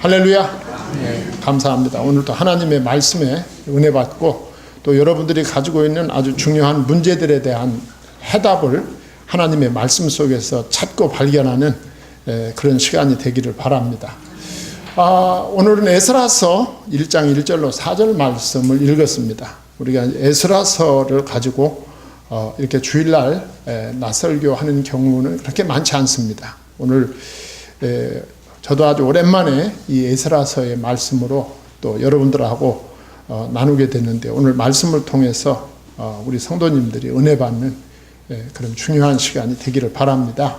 할렐루야. 네, 감사합니다. 오늘도 하나님의 말씀에 은혜 받고 또 여러분들이 가지고 있는 아주 중요한 문제들에 대한 해답을 하나님의 말씀 속에서 찾고 발견하는 그런 시간이 되기를 바랍니다. 오늘은 에스라서 1장 1절로 4절 말씀을 읽었습니다. 우리가 에스라서를 가지고 이렇게 주일날 낯설교 하는 경우는 그렇게 많지 않습니다. 오늘 저도 아주 오랜만에 이 에스라서의 말씀으로 또 여러분들하고 나누게 됐는데, 오늘 말씀을 통해서 우리 성도님들이 은혜 받는 그런 중요한 시간이 되기를 바랍니다.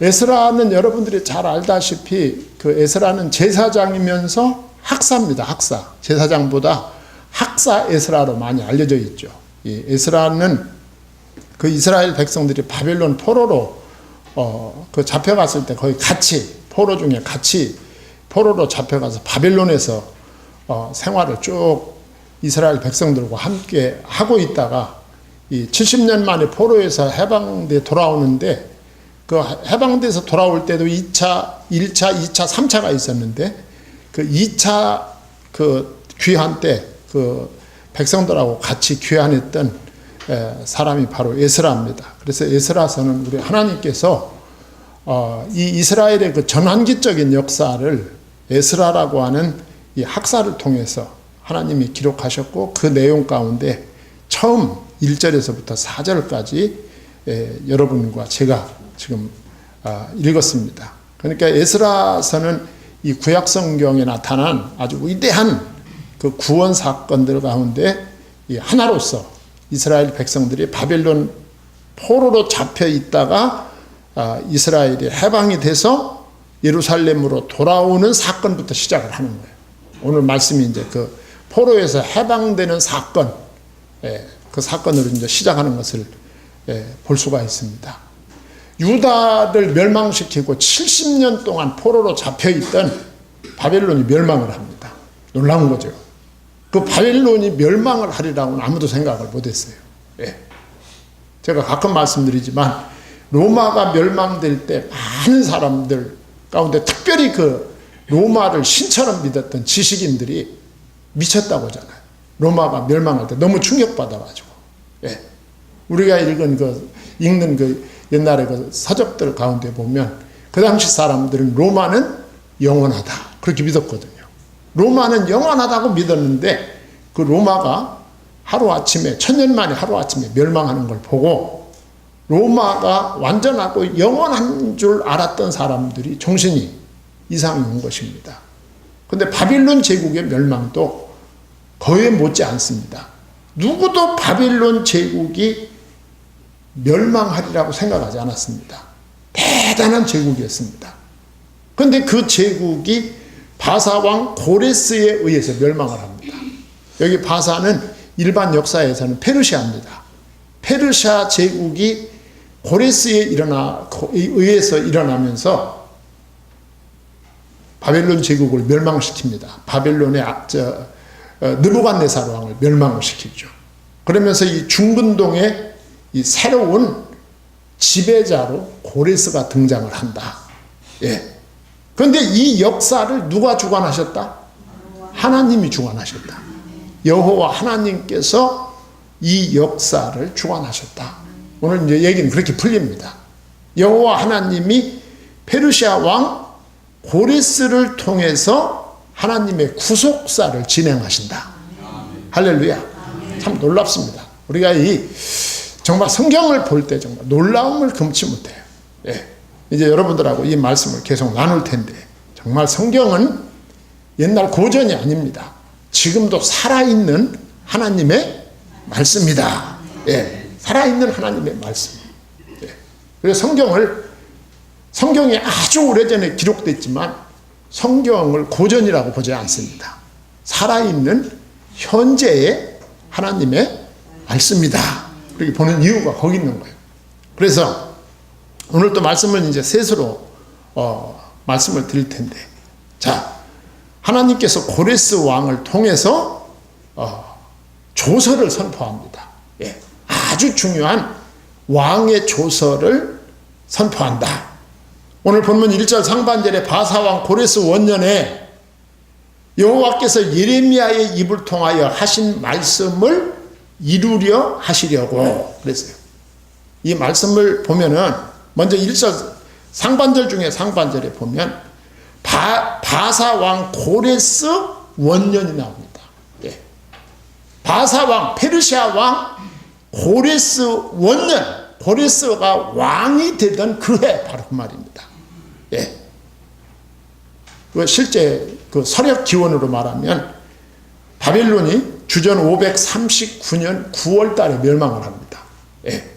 에스라는 여러분들이 잘 알다시피 그 에스라는 제사장이면서 학사입니다. 학사. 제사장보다 학사 에스라로 많이 알려져 있죠. 이 에스라는 그 이스라엘 백성들이 바벨론 포로로 그 잡혀갔을 때 거의 같이 포로 중에 같이 포로로 잡혀가서 바벨론에서 생활을 쭉 이스라엘 백성들과 함께 하고 있다가 이 70년 만에 포로에서 해방돼 돌아오는데, 그 해방돼서 돌아올 때도 2차, 1차, 2차, 3차가 있었는데 그 2차 그 귀환 때 그 백성들하고 같이 귀환했던 사람이 바로 에스라입니다. 그래서 에스라서는 우리 하나님께서 이 이스라엘의 그 전환기적인 역사를 에스라라고 하는 이 학사를 통해서 하나님이 기록하셨고, 그 내용 가운데 처음 1절에서부터 4절까지 여러분과 제가 지금 읽었습니다. 그러니까 에스라서는 이 구약 성경에 나타난 아주 위대한 그 구원 사건들 가운데 이 하나로서 이스라엘 백성들이 바벨론 포로로 잡혀 있다가 이스라엘이 해방이 돼서 예루살렘으로 돌아오는 사건부터 시작을 하는 거예요. 오늘 말씀이 이제 그 포로에서 해방되는 사건, 그 사건으로 이제 시작하는 것을 볼 수가 있습니다. 유다를 멸망시키고 70년 동안 포로로 잡혀 있던 바벨론이 멸망을 합니다. 놀라운 거죠. 그 바벨론이 멸망을 하리라고는 아무도 생각을 못했어요. 제가 가끔 말씀드리지만 로마가 멸망될 때 많은 사람들 가운데 특별히 그 로마를 신처럼 믿었던 지식인들이 미쳤다고 하잖아요. 로마가 멸망할 때 너무 충격받아가지고. 우리가 읽는 그 옛날에 그 서적들 가운데 보면 그 당시 사람들은 로마는 영원하다 그렇게 믿었거든요. 로마는 영원하다고 믿었는데 그 로마가 하루아침에, 천년 만에 하루아침에 멸망하는 걸 보고 로마가 완전하고 영원한 줄 알았던 사람들이 정신이 이상이 온 것입니다. 그런데 바빌론 제국의 멸망도 거의 못지 않습니다. 누구도 바빌론 제국이 멸망하리라고 생각하지 않았습니다. 대단한 제국이었습니다. 그런데 그 제국이 바사왕 고레스에 의해서 멸망을 합니다. 여기 바사는 일반 역사에서는 페르시아입니다. 페르시아 제국이 고레스에 의해서 일어나면서 바벨론 제국을 멸망시킵니다. 바벨론의 느부갓네살 왕을 멸망을 시키죠. 그러면서 이 중근동에 이 새로운 지배자로 고레스가 등장을 한다. 그런데 이 역사를 누가 주관하셨다? 하나님이 주관하셨다. 여호와 하나님께서 이 역사를 주관하셨다. 오늘 이제 얘기는 그렇게 풀립니다. 여호와 하나님이 페르시아 왕 고레스를 통해서 하나님의 구속사를 진행하신다. 할렐루야. 참 놀랍습니다. 우리가 정말 성경을 볼 때 정말 놀라움을 금치 못해요. 이제 여러분들하고 이 말씀을 계속 나눌 텐데, 정말 성경은 옛날 고전이 아닙니다. 지금도 살아있는 하나님의 말씀이다. 살아있는 하나님의 말씀. 그래서 성경이 아주 오래전에 기록됐지만 성경을 고전이라고 보지 않습니다. 살아있는 현재의 하나님의 말씀이다. 그렇게 보는 이유가 거기 있는 거예요. 그래서 오늘 또 말씀을 이제 셋으로 말씀을 드릴 텐데, 자, 하나님께서 고레스 왕을 통해서 조서를 선포합니다. 아주 중요한 왕의 조서를 선포한다. 오늘 본문 1절 상반절에 바사왕 고레스 원년에 여호와께서 예레미야의 입을 통하여 하신 말씀을 이루려 하시려고 그랬어요. 이 말씀을 보면은 먼저 1절 상반절 중에 상반절에 보면 바사 왕 고레스 원년이 나옵니다. 예. 바사 왕 페르시아 왕 고레스 원년, 고레스가 왕이 되던 그 해 바로 그 말입니다. 예. 실제 그 서력 기원으로 말하면 바벨론이 주전 539년 9월 달에 멸망을 합니다. 예.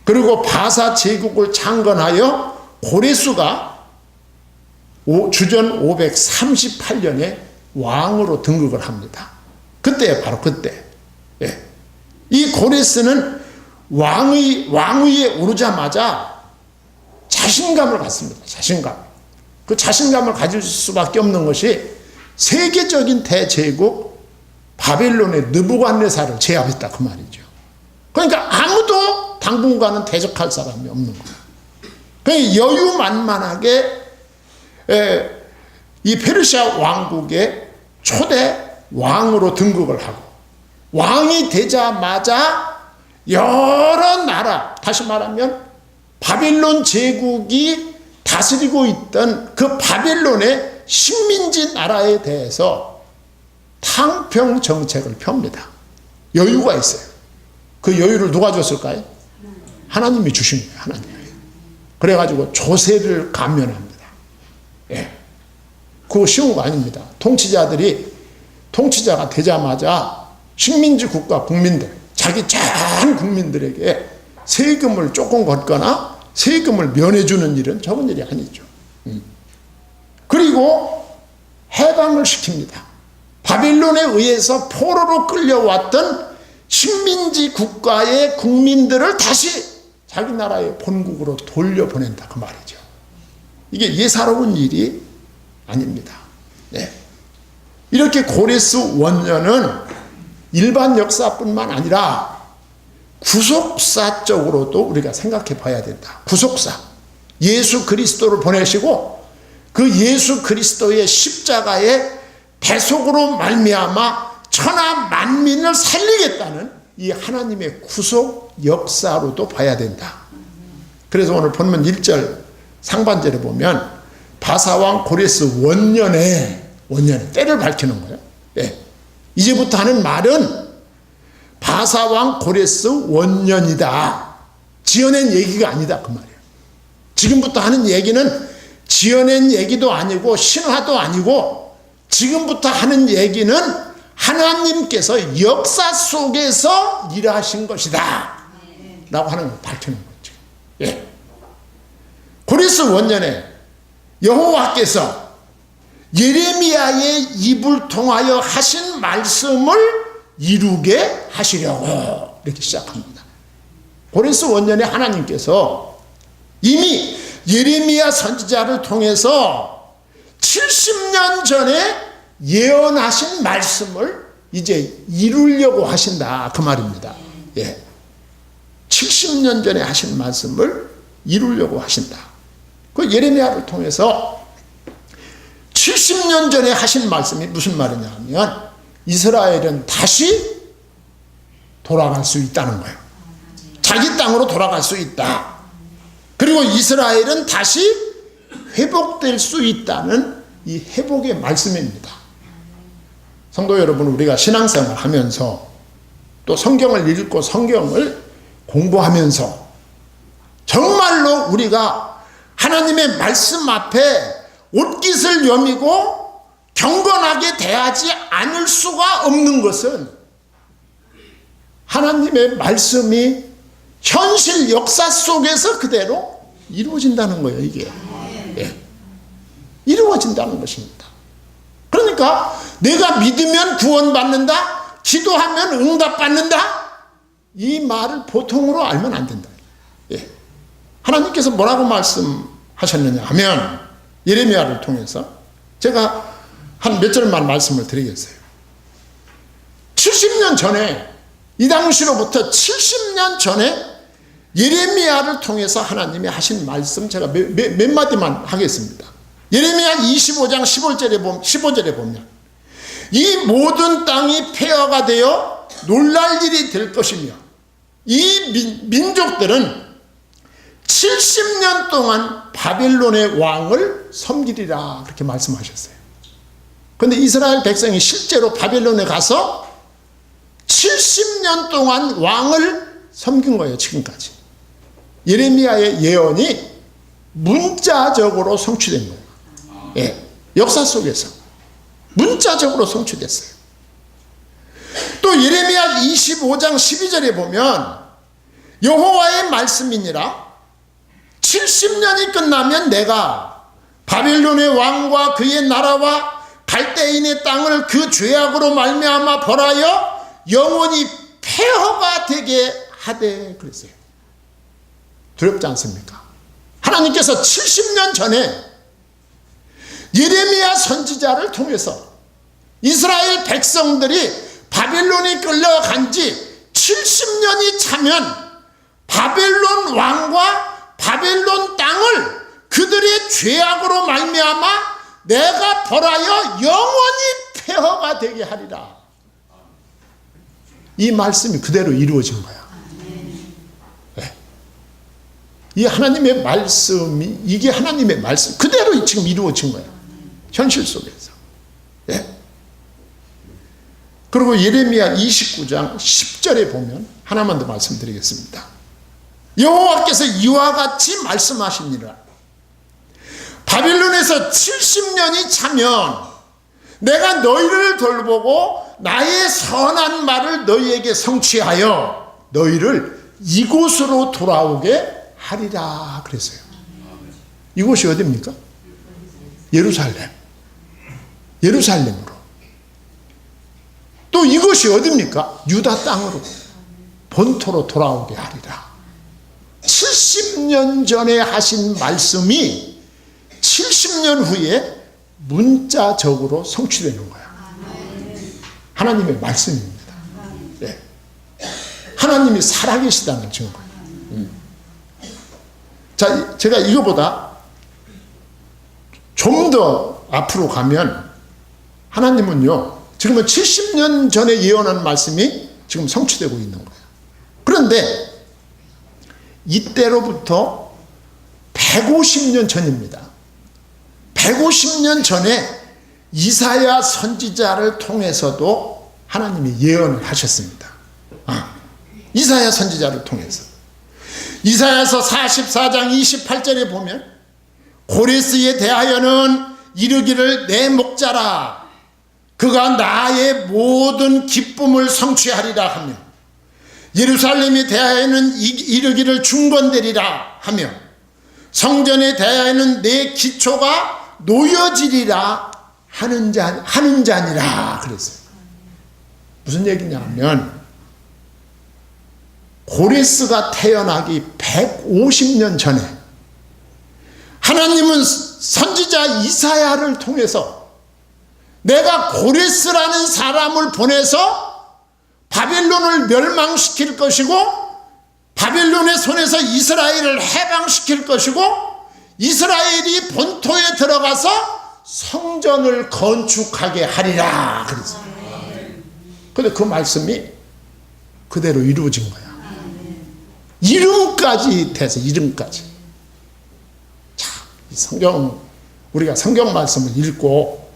그리고 바사 제국을 창건하여 고레스가 주전 538년에 왕으로 등극을 합니다. 그때 바로 그때. 예. 이 고레스는 왕위에 오르자마자 자신감을 갖습니다. 자신감. 그 자신감을 가질 수밖에 없는 것이 세계적인 대제국 바벨론의 느부갓네살을 제압했다 그 말이죠. 그러니까 아무도 당분간은 대적할 사람이 없는 거예요. 그러니까 여유만만하게 이 페르시아 왕국의 초대 왕으로 등극을 하고 왕이 되자마자 여러 나라, 다시 말하면 바벨론 제국이 다스리고 있던 그 바벨론의 식민지 나라에 대해서 탕평 정책을 펴니다. 여유가 있어요. 그 여유를 누가 줬을까요? 하나님이 주신 거예요. 하나님이. 그래가지고 조세를 감면합니다. 예. 그거 쉬운 거 아닙니다. 통치자가 되자마자 식민지 국가 국민들, 자기 전 국민들에게 세금을 조금 걷거나 세금을 면해주는 일은 적은 일이 아니죠. 그리고 해방을 시킵니다. 바빌론에 의해서 포로로 끌려왔던 식민지 국가의 국민들을 다시 자기 나라의 본국으로 돌려보낸다 그 말이죠. 이게 예사로운 일이 아닙니다. 네. 이렇게 고레스 원년은 일반 역사뿐만 아니라 구속사적으로도 우리가 생각해 봐야 된다. 구속사. 예수 그리스도를 보내시고 그 예수 그리스도의 십자가의 대속으로 말미암아 천하 만민을 살리겠다는 이 하나님의 구속 역사로도 봐야 된다. 그래서 오늘 본문 1절 상반절에 보면 바사왕 고레스 원년에 때를 밝히는 거예요. 예. 이제부터 하는 말은 바사왕 고레스 원년이다. 지어낸 얘기가 아니다 그 말이에요. 지금부터 하는 얘기는 지어낸 얘기도 아니고 신화도 아니고 지금부터 하는 얘기는 하나님께서 역사 속에서 일하신 것이다 라고 하는 걸 밝히는 거죠. 예. 고레스 원년에 여호와께서 예레미야의 입을 통하여 하신 말씀을 이루게 하시려고 이렇게 시작합니다. 고레스 원년에 하나님께서 이미 예레미야 선지자를 통해서 70년 전에 예언하신 말씀을 이제 이루려고 하신다 그 말입니다. 예. 70년 전에 하신 말씀을 이루려고 하신다. 그 예레미야를 통해서 70년 전에 하신 말씀이 무슨 말이냐 하면 이스라엘은 다시 돌아갈 수 있다는 거예요. 자기 땅으로 돌아갈 수 있다. 그리고 이스라엘은 다시 회복될 수 있다는 이 회복의 말씀입니다. 성도 여러분, 우리가 신앙생활을 하면서 또 성경을 읽고 성경을 공부하면서 정말로 우리가 하나님의 말씀 앞에 옷깃을 여미고 경건하게 대하지 않을 수가 없는 것은 하나님의 말씀이 현실 역사 속에서 그대로 이루어진다는 거예요. 이게 예. 이루어진다는 것입니다. 그러니까 내가 믿으면 구원받는다, 기도하면 응답받는다, 이 말을 보통으로 알면 안 된다. 예. 하나님께서 뭐라고 말씀하셨느냐 하면 예레미야를 통해서 제가 한 몇 절만 말씀을 드리겠어요. 70년 전에, 이 당시로부터 70년 전에 예레미야를 통해서 하나님이 하신 말씀 제가 몇 마디만 하겠습니다. 예레미야 25장 15절에 보면 이 모든 땅이 폐허가 되어 놀랄 일이 될 것이며 이 민족들은 70년 동안 바벨론의 왕을 섬기리라 그렇게 말씀하셨어요. 그런데 이스라엘 백성이 실제로 바벨론에 가서 70년 동안 왕을 섬긴 거예요. 지금까지. 예레미야의 예언이 문자적으로 성취된 거예요. 예, 역사 속에서 문자적으로 성취됐어요. 또 예레미야 25장 12절에 보면 여호와의 말씀이니라 70년이 끝나면 내가 바벨론의 왕과 그의 나라와 갈대인의 땅을 그 죄악으로 말미암아 벌하여 영원히 폐허가 되게 하되 그랬어요. 두렵지 않습니까? 하나님께서 70년 전에 예레미야 선지자를 통해서 이스라엘 백성들이 바벨론에 끌려간 지 70년이 차면 바벨론 왕과 바벨론 땅을 그들의 죄악으로 말미암아 내가 벌하여 영원히 폐허가 되게 하리라. 이 말씀이 그대로 이루어진 거야. 네. 이 하나님의 말씀이 이게 하나님의 말씀 그대로 지금 이루어진 거야. 현실 속에서. 네. 그리고 예레미야 29장 10절에 보면 하나만 더 말씀드리겠습니다. 여호와께서 이와 같이 말씀하시니라. 바빌론에서 70년이 차면 내가 너희를 돌보고 나의 선한 말을 너희에게 성취하여 너희를 이곳으로 돌아오게 하리라 그랬어요. 이곳이 어디입니까? 예루살렘. 예루살렘으로. 또 이것이 어디입니까? 유다 땅으로 본토로 돌아오게 하리라. 70년 전에 하신 말씀이 70년 후에 문자적으로 성취되는 거야. 하나님의 말씀입니다. 네. 하나님이 살아계시다는 증거예요. 자, 제가 이거보다 좀 더 앞으로 가면 하나님은요, 지금은 70년 전에 예언한 말씀이 지금 성취되고 있는 거예요. 그런데 이때로부터 150년 전입니다. 150년 전에 이사야 선지자를 통해서도 하나님이 예언을 하셨습니다. 이사야 선지자를 통해서. 이사야서 44장 28절에 보면 고레스에 대하여는 이르기를 내 목자라 그가 나의 모든 기쁨을 성취하리라 하며 예루살렘에 대하여는 이르기를 중건되리라 하며 성전에 대하여는 내 기초가 놓여지리라 하는 자니라 그랬어요. 무슨 얘기냐면 고레스가 태어나기 150년 전에 하나님은 선지자 이사야를 통해서 내가 고레스라는 사람을 보내서 바벨론을 멸망시킬 것이고 바벨론의 손에서 이스라엘을 해방시킬 것이고 이스라엘이 본토에 들어가서 성전을 건축하게 하리라 그랬어요. 그런데 그 말씀이 그대로 이루어진 거야. 이름까지 돼서 이름까지. 자, 우리가 성경 말씀을 읽고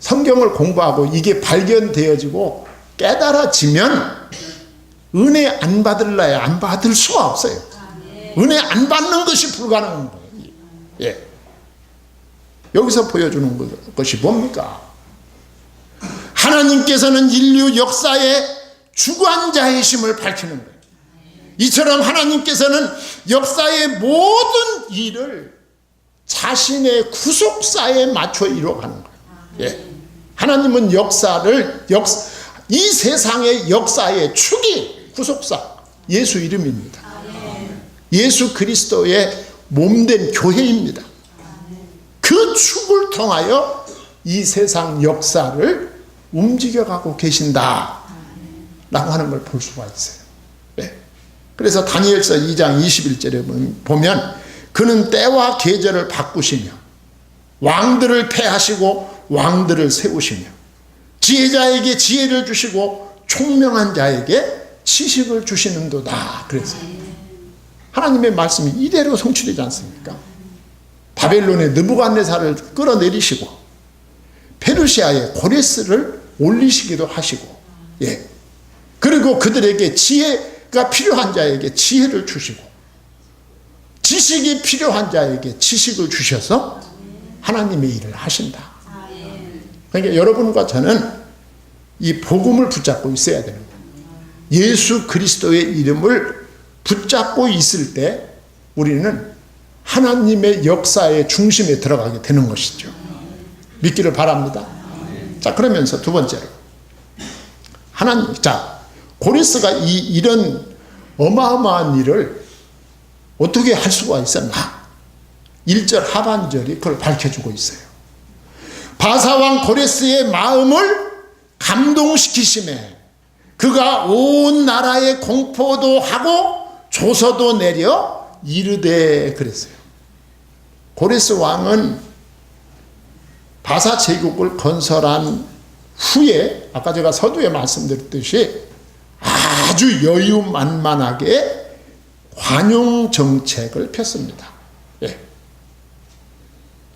성경을 공부하고 이게 발견되어지고 깨달아지면 은혜 안 받을래야 안 받을 수가 없어요. 은혜 안 받는 것이 불가능한 거예요. 예. 여기서 보여주는 것이 뭡니까? 하나님께서는 인류 역사의 주관자이심을 밝히는 거예요. 이처럼 하나님께서는 역사의 모든 일을 자신의 구속사에 맞춰 이루어가는 거예요. 예. 하나님은 이 세상의 역사의 축이 구속사 예수 이름입니다. 예수 그리스도의 몸된 교회입니다. 그 축을 통하여 이 세상 역사를 움직여가고 계신다 라고 하는 걸 볼 수가 있어요. 네. 그래서 다니엘서 2장 21절에 보면 그는 때와 계절을 바꾸시며 왕들을 패하시고 왕들을 세우시며 지혜자에게 지혜를 주시고 총명한 자에게 지식을 주시는도다 그랬어요. 하나님의 말씀이 이대로 성취되지 않습니까? 바벨론의 느부갓네살을 끌어내리시고 페르시아의 고레스를 올리시기도 하시고, 예. 그리고 그들에게 지혜가 필요한 자에게 지혜를 주시고 지식이 필요한 자에게 지식을 주셔서 하나님의 일을 하신다. 그러니까 여러분과 저는 이 복음을 붙잡고 있어야 되는 거예요. 예수 그리스도의 이름을 붙잡고 있을 때 우리는 하나님의 역사의 중심에 들어가게 되는 것이죠. 믿기를 바랍니다. 자, 그러면서 두 번째로 고레스가 이런 어마어마한 일을 어떻게 할 수가 있었나? 1절 하반절이 그걸 밝혀주고 있어요. 바사왕 고레스의 마음을 감동시키심에 그가 온 나라에 공포도 하고 조서도 내려 이르되 그랬어요. 고레스 왕은 바사 제국을 건설한 후에 아까 제가 서두에 말씀드렸듯이 아주 여유만만하게 관용 정책을 폈습니다. 예.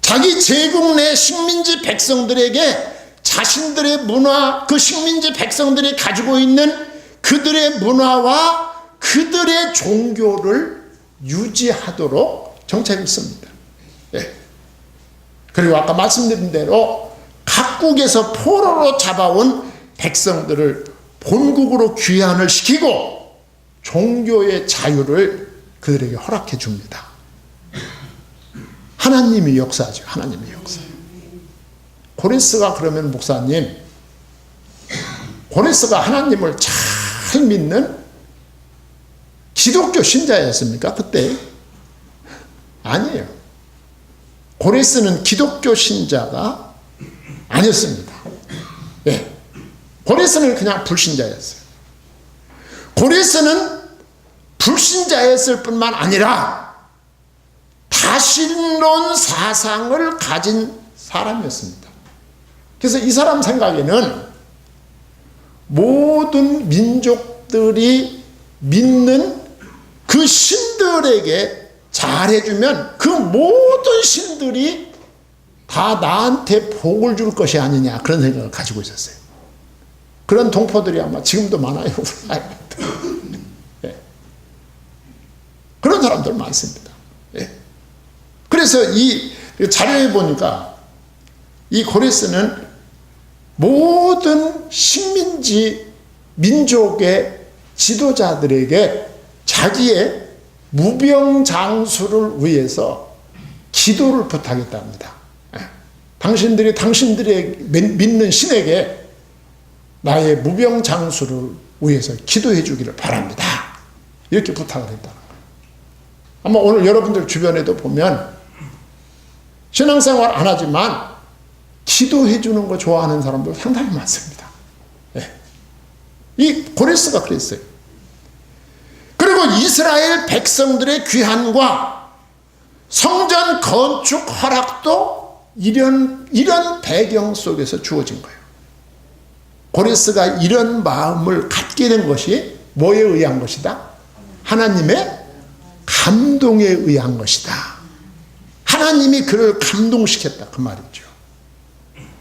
자기 제국 내 식민지 백성들에게 자신들의 문화, 그 식민지 백성들이 가지고 있는 그들의 문화와 그들의 종교를 유지하도록 정책을 씁니다. 예. 그리고 아까 말씀드린 대로 각국에서 포로로 잡아온 백성들을 본국으로 귀환을 시키고 종교의 자유를 그들에게 허락해 줍니다. 하나님의 역사죠. 하나님의 역사. 고레스가 그러면 목사님, 고레스가 하나님을 잘 믿는 기독교 신자였습니까? 그때? 아니에요. 고레스는 기독교 신자가 아니었습니다. 예. 고레스는 그냥 불신자였어요. 고레스는 불신자였을 뿐만 아니라 다신론 사상을 가진 사람이었습니다. 그래서 이 사람 생각에는 모든 민족들이 믿는 그 신들에게 잘해주면 그 모든 신들이 다 나한테 복을 줄 것이 아니냐 그런 생각을 가지고 있었어요. 그런 동포들이 아마 지금도 많아요. 예. 그런 사람들 많습니다. 예. 그래서 이 자료에 보니까 이 고레스는 모든 식민지 민족의 지도자들에게 자기의 무병장수를 위해서 기도를 부탁했답니다. 당신들이 당신들의 믿는 신에게 나의 무병장수를 위해서 기도해 주기를 바랍니다. 이렇게 부탁을 했다는 거예요. 아마 오늘 여러분들 주변에도 보면 신앙생활 안 하지만 기도해 주는 거 좋아하는 사람들 상당히 많습니다. 네. 이 고레스가 그랬어요. 그리고 이스라엘 백성들의 귀환과 성전 건축 허락도 이런 배경 속에서 주어진 거예요. 고레스가 이런 마음을 갖게 된 것이 뭐에 의한 것이다? 하나님의 감동에 의한 것이다. 하나님이 그를 감동시켰다 그 말이죠.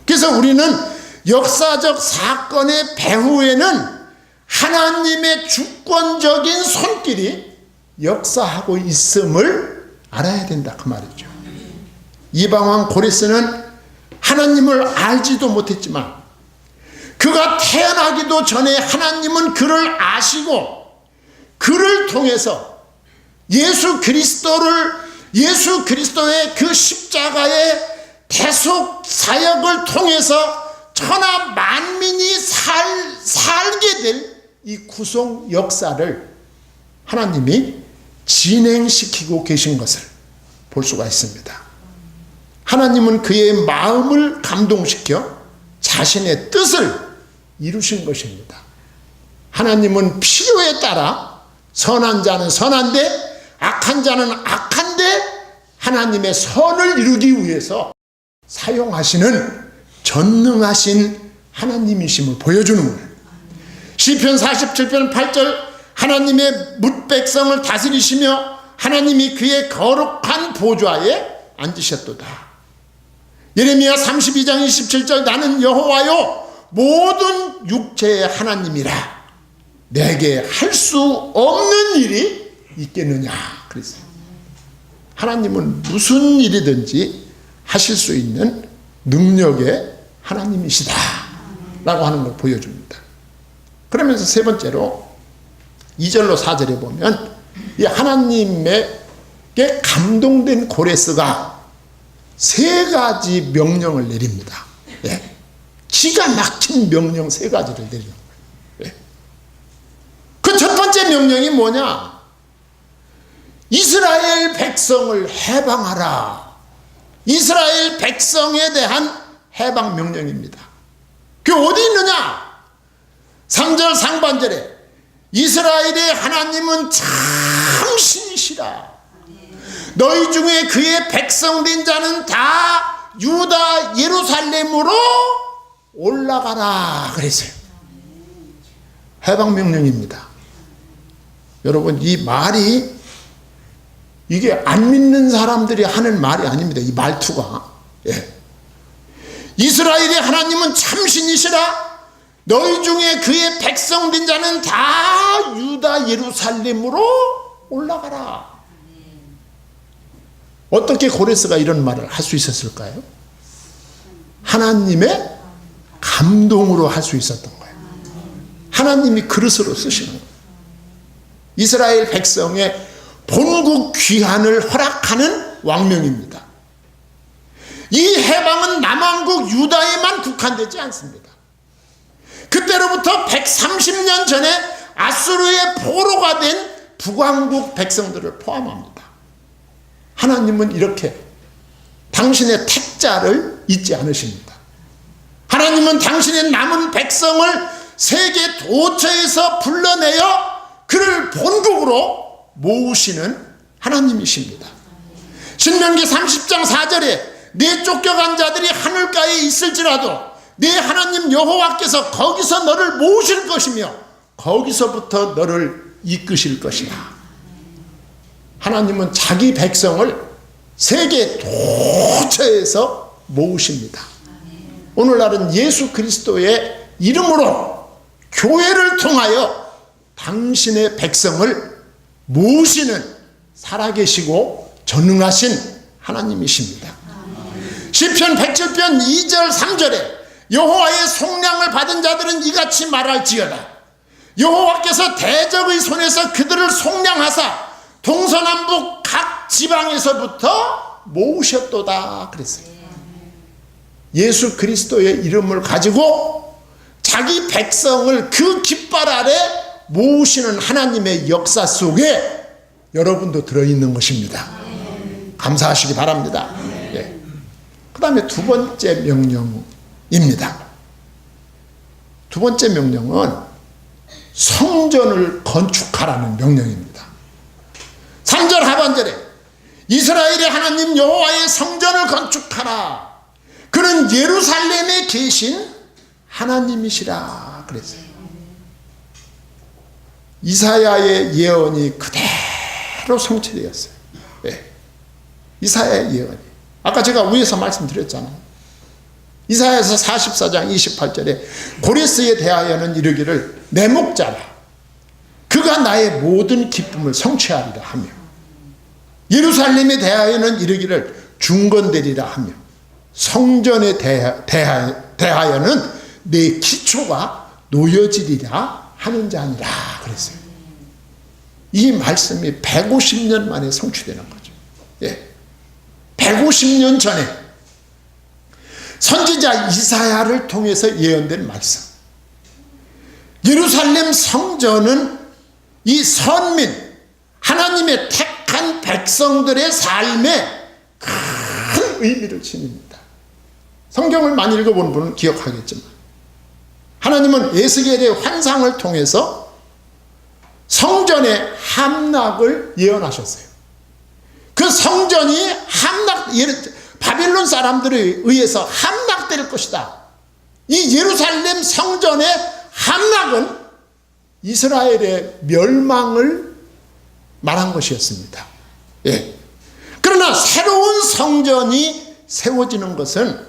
그래서 우리는 역사적 사건의 배후에는 하나님의 주권적인 손길이 역사하고 있음을 알아야 된다 그 말이죠. 이방왕 고레스는 하나님을 알지도 못했지만 그가 태어나기도 전에 하나님은 그를 아시고 그를 통해서 예수 그리스도의 그 십자가의 대속 사역을 통해서 천하 만민이 살게 될 이 구속 역사를 하나님이 진행시키고 계신 것을 볼 수가 있습니다. 하나님은 그의 마음을 감동시켜 자신의 뜻을 이루신 것입니다. 하나님은 필요에 따라 선한 자는 선한데 악한 자는 악한데 하나님의 선을 이루기 위해서 사용하시는 전능하신 하나님이심을 보여주는 거예요. 시편 47편 8절 하나님의 뭇백성을 다스리시며 하나님이 그의 거룩한 보좌에 앉으셨도다. 예레미야 32장 27절 나는 여호와요 모든 육체의 하나님이라 내게 할 수 없는 일이 있겠느냐 그랬어요. 하나님은 무슨 일이든지 하실 수 있는 능력의 하나님이시다 라고 하는 걸 보여줍니다. 그러면서 세 번째로 2절로 4절에 보면 이 하나님에게 감동된 고레스가 세 가지 명령을 내립니다. 예. 기가 막힌 명령 세 가지를 내리는 거예요. 예. 그 첫 번째 명령이 뭐냐? 이스라엘 백성을 해방하라. 이스라엘 백성에 대한 해방 명령입니다. 그게 어디 있느냐? 3절 상반절에 이스라엘의 하나님은 참 신이시라. 너희 중에 그의 백성된 자는 다 유다 예루살렘으로 올라가라 그랬어요. 해방 명령입니다. 여러분 이 말이 이게 안 믿는 사람들이 하는 말이 아닙니다. 이 말투가. 예. 이스라엘의 하나님은 참 신이시라. 너희 중에 그의 백성된 자는 다 유다 예루살렘으로 올라가라. 어떻게 고레스가 이런 말을 할 수 있었을까요? 하나님의 감동으로 할 수 있었던 거예요. 하나님이 그릇으로 쓰시는 거예요. 이스라엘 백성의 본국 귀환을 허락하는 왕명입니다. 이 해방은 남왕국 유다에만 국한되지 않습니다. 그때로부터 130년 전에 아수르의 포로가 된 북왕국 백성들을 포함합니다. 하나님은 이렇게 당신의 택자를 잊지 않으십니다. 하나님은 당신의 남은 백성을 세계 도처에서 불러내어 그를 본국으로 모으시는 하나님이십니다. 신명기 30장 4절에 내 쫓겨간 자들이 하늘가에 있을지라도 내 하나님 여호와께서 거기서 너를 모으실 것이며 거기서부터 너를 이끄실 것이다. 하나님은 자기 백성을 세계 도처에서 모으십니다. 오늘날은 예수 그리스도의 이름으로 교회를 통하여 당신의 백성을 모으시는 살아계시고 전능하신 하나님이십니다. 시편 107편 2절 3절에 여호와의 속량을 받은 자들은 이같이 말할지어다. 여호와께서 대적의 손에서 그들을 속량하사 동서남북 각 지방에서부터 모으셨도다 그랬어요. 예수 그리스도의 이름을 가지고 자기 백성을 그 깃발 아래 모으시는 하나님의 역사 속에 여러분도 들어있는 것입니다. 감사하시기 바랍니다. 예. 그 다음에 두 번째 명령입니다. 두 번째 명령은 성전을 건축하라는 명령입니다. 3절 하반절에 이스라엘의 하나님 여호와의 성전을 건축하라. 그는 예루살렘에 계신 하나님이시라 그랬어요. 이사야의 예언이 그대로 성취되었어요. 네. 이사야의 예언이 아까 제가 위에서 말씀드렸잖아요. 이사야서 44장 28절에 고레스에 대하여는 이르기를 내 목자라 그가 나의 모든 기쁨을 성취하리라 하며 예루살렘에 대하여는 이르기를 중건되리라 하며 성전에 대하여는 내 기초가 놓여지리라 하는 자니라 그랬어요. 이 말씀이 150년 만에 성취되는 거죠. 예. 150년 전에 선지자 이사야를 통해서 예언된 말씀. 예루살렘 성전은 이 선민, 하나님의 택한 백성들의 삶에 큰 의미를 지닙니다. 성경을 많이 읽어본 분은 기억하겠지만 하나님은 에스겔의 환상을 통해서 성전의 함락을 예언하셨어요. 그 성전이 바빌론 사람들에 의해서 함락될 것이다. 이 예루살렘 성전의 함락은 이스라엘의 멸망을 말한 것이었습니다. 예. 그러나 새로운 성전이 세워지는 것은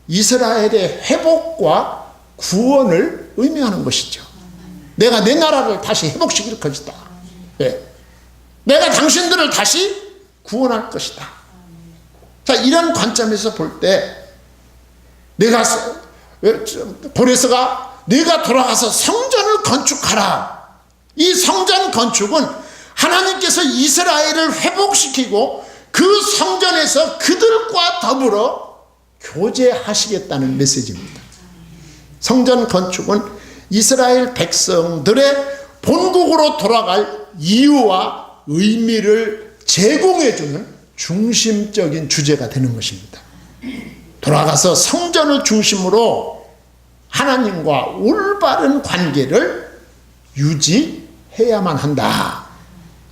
이스라엘의 회복과 구원을 의미하는 것이죠. 내가 내 나라를 다시 회복시킬 것이다. 예. 내가 당신들을 다시 구원할 것이다. 자, 이런 관점에서 볼 때 고레스가 네가 돌아가서 성전을 건축하라. 이 성전 건축은 하나님께서 이스라엘을 회복시키고 그 성전에서 그들과 더불어 교제하시겠다는 메시지입니다. 성전 건축은 이스라엘 백성들의 본국으로 돌아갈 이유와 의미를 제공해주는 중심적인 주제가 되는 것입니다. 돌아가서 성전을 중심으로 하나님과 올바른 관계를 유지해야만 한다.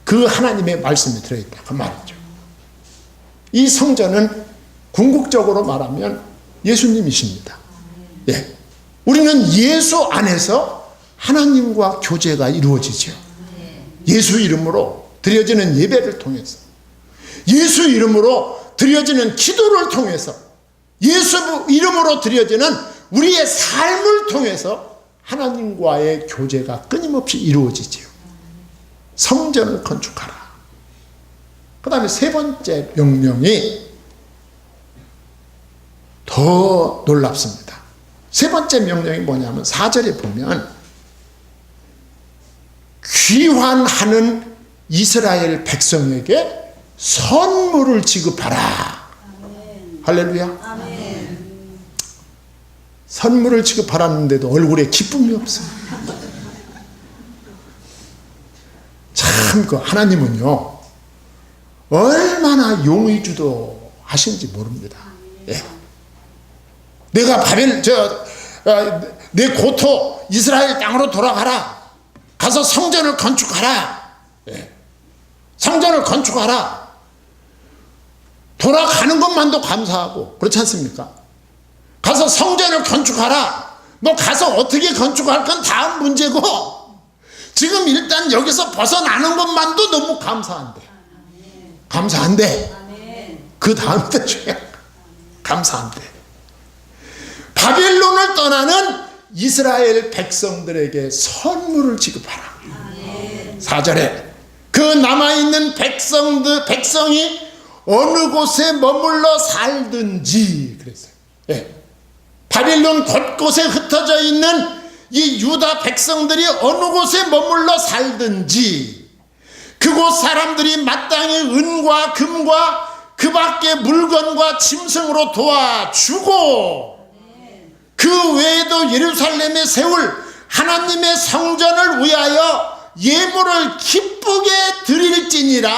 그 하나님의 말씀이 들어있다. 그 말이죠. 이 성전은 궁극적으로 말하면 예수님이십니다. 예. 우리는 예수 안에서 하나님과 교제가 이루어지죠. 예수 이름으로 드려지는 예배를 통해서, 예수 이름으로 드려지는 기도를 통해서, 예수 이름으로 드려지는 우리의 삶을 통해서 하나님과의 교제가 끊임없이 이루어지지요. 성전을 건축하라. 그 다음에 세 번째 명령이 더 놀랍습니다. 세 번째 명령이 뭐냐면 4절에 보면 귀환하는 이스라엘 백성에게 선물을 지급하라. 아멘. 할렐루야. 아멘. 선물을 지급하라는데도 얼굴에 기쁨이 없어요. 참, 그 하나님은요, 얼마나 용의주도 하신지 모릅니다. 예. 내가 내 고토 이스라엘 땅으로 돌아가라. 가서 성전을 건축하라. 예. 성전을 건축하라. 돌아가는 것만도 감사하고, 그렇지 않습니까? 가서 성전을 건축하라. 뭐 가서 어떻게 건축할 건 다음 문제고, 지금 일단 여기서 벗어나는 것만도 너무 감사한데. 감사한데. 그 다음 때 중요한 감사한데. 바벨론을 떠나는 이스라엘 백성들에게 선물을 지급하라. 4절에 그 남아있는 백성이 어느 곳에 머물러 살든지 그랬어요. 예. 바빌론 곳곳에 흩어져 있는 이 유다 백성들이 어느 곳에 머물러 살든지 그곳 사람들이 마땅히 은과 금과 그 밖의 물건과 짐승으로 도와주고 그 외에도 예루살렘에 세울 하나님의 성전을 위하여 예물을 기쁘게 드릴지니라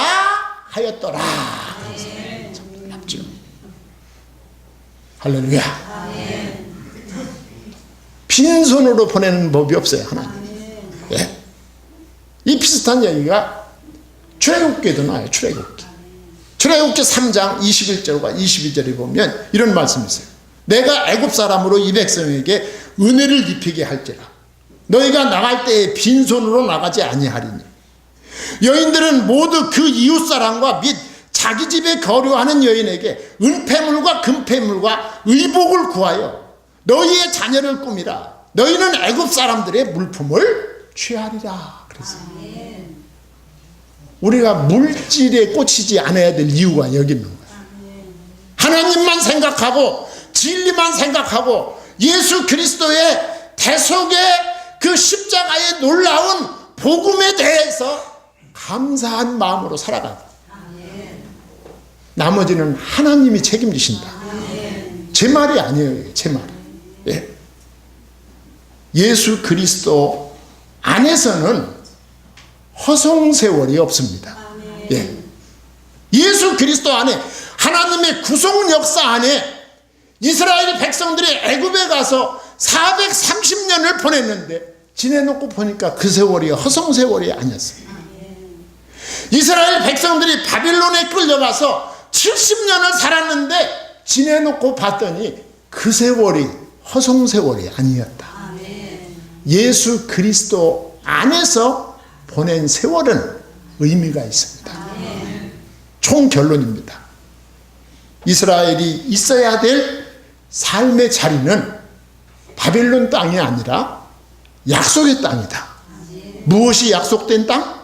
하였더라. 참 놀랍죠. 할렐루야. 빈손으로 보내는 법이 없어요, 하나님. 예. 이 비슷한 얘기가 출애굽기에도 나와요. 출애굽기 3장 21절과 22절에 보면 이런 말씀이 있어요. 내가 애굽 사람으로 이 백성에게 은혜를 입히게 할지라 너희가 나갈 때에 빈손으로 나가지 아니하리니 여인들은 모두 그 이웃 사람과 및 자기 집에 거류하는 여인에게 은폐물과 금폐물과 의복을 구하여 너희의 자녀를 꾸미라. 너희는 애굽 사람들의 물품을 취하리라. 그랬어요. 우리가 물질에 꽂히지 않아야 될 이유가 여기 있는 거예요. 하나님만 생각하고 진리만 생각하고 예수 그리스도의 대속의 그 십자가의 놀라운 복음에 대해서 감사한 마음으로 살아가고 나머지는 하나님이 책임지신다. 제 말이 아니에요. 제 말이. 예. 예수 그리스도 안에서는 허송세월이 없습니다. 예. 예수 그리스도 안에 하나님의 구속 역사 안에 이스라엘 백성들이 애굽에 가서 430년을 보냈는데 지내놓고 보니까 그 세월이 허송세월이 아니었어요. 이스라엘 백성들이 바빌론에 끌려가서 70년을 살았는데 지내놓고 봤더니 그 세월이 허송 세월이 아니었다. 예수 그리스도 안에서 보낸 세월은 의미가 있습니다. 총 결론입니다. 이스라엘이 있어야 될 삶의 자리는 바벨론 땅이 아니라 약속의 땅이다. 무엇이 약속된 땅?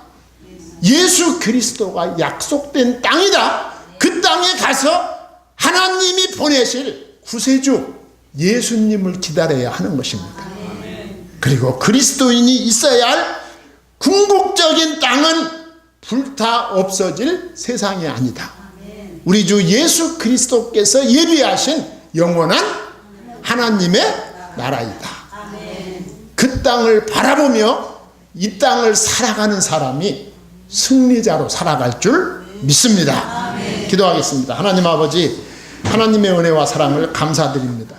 예수 그리스도가 약속된 땅이다. 그 땅에 가서 하나님이 보내실 구세주 예수님을 기다려야 하는 것입니다. 그리고 그리스도인이 있어야 할 궁극적인 땅은 불타 없어질 세상이 아니다. 우리 주 예수 그리스도께서 예비하신 영원한 하나님의 나라이다. 그 땅을 바라보며 이 땅을 살아가는 사람이 승리자로 살아갈 줄 믿습니다. 기도하겠습니다. 하나님 아버지, 하나님의 은혜와 사랑을 감사드립니다.